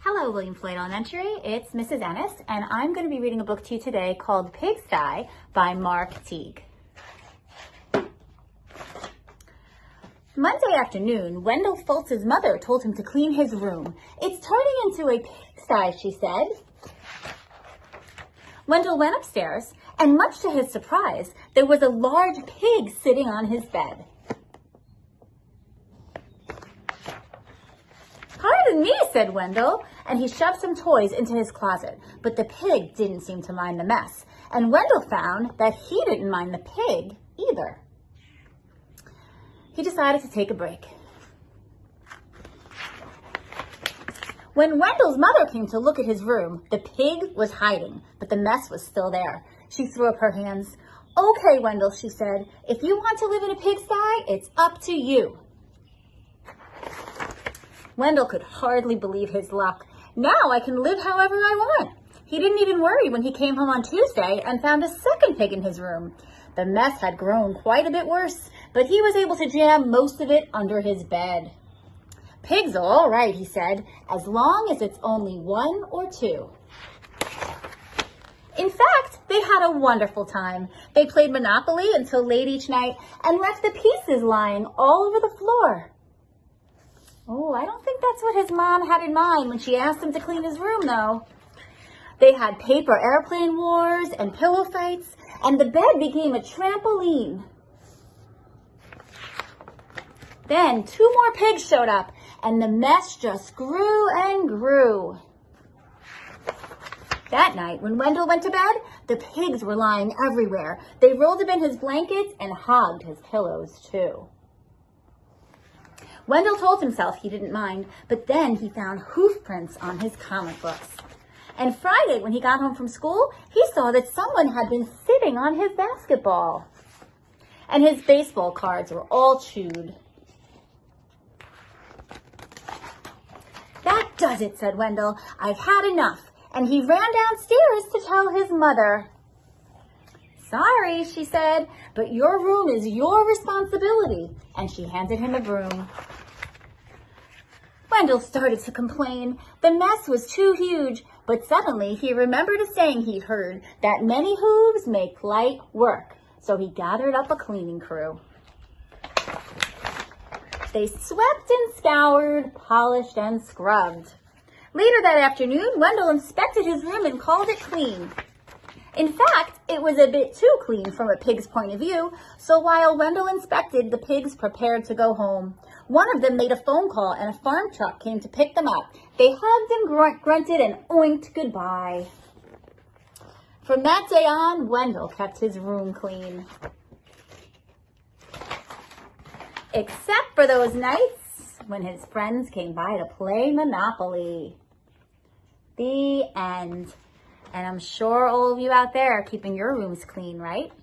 Hello, William Floyd Elementary. It's Mrs. Ennis, and I'm going to be reading a book to you today called Pigsty by Mark Teague. Monday afternoon, Wendell Fultz's mother told him to clean his room. "It's turning into a pigsty," she said. Wendell went upstairs, and much to his surprise, there was a large pig sitting on his bed. "Pardon me," said Wendell, and he shoved some toys into his closet. But the pig didn't seem to mind the mess, and Wendell found that he didn't mind the pig either. He decided to take a break. When Wendell's mother came to look at his room, the pig was hiding, but the mess was still there. She threw up her hands. "Okay, Wendell," she said, "if you want to live in a pigsty, it's up to you." Wendell could hardly believe his luck. Now I can live however I want. He didn't even worry when he came home on Tuesday and found a second pig in his room. The mess had grown quite a bit worse, but he was able to jam most of it under his bed. "Pigs are all right," he said, "as long as it's only one or two." In fact, they had a wonderful time. They played Monopoly until late each night and left the pieces lying all over the floor. Oh, I don't think that's what his mom had in mind when she asked him to clean his room, though. They had paper airplane wars and pillow fights, and the bed became a trampoline. Then 2 more pigs showed up, and the mess just grew and grew. That night, when Wendell went to bed, the pigs were lying everywhere. They rolled him in his blankets and hogged his pillows, too. Wendell told himself he didn't mind, but then he found hoof prints on his comic books. And Friday, when he got home from school, he saw that someone had been sitting on his basketball. And his baseball cards were all chewed. "That does it," said Wendell. "I've had enough." And he ran downstairs to tell his mother. "Sorry," she said, "but your room is your responsibility." And she handed him a broom. Wendell started to complain. The mess was too huge, but suddenly he remembered a saying he'd heard, that many hooves make light work. So he gathered up a cleaning crew. They swept and scoured, polished and scrubbed. Later that afternoon, Wendell inspected his room and called it clean. In fact, it was a bit too clean from a pig's point of view, so while Wendell inspected, the pigs prepared to go home. One of them made a phone call and a farm truck came to pick them up. They hugged and grunted and oinked goodbye. From that day on, Wendell kept his room clean. Except for those nights when his friends came by to play Monopoly. The end. And I'm sure all of you out there are keeping your rooms clean, right?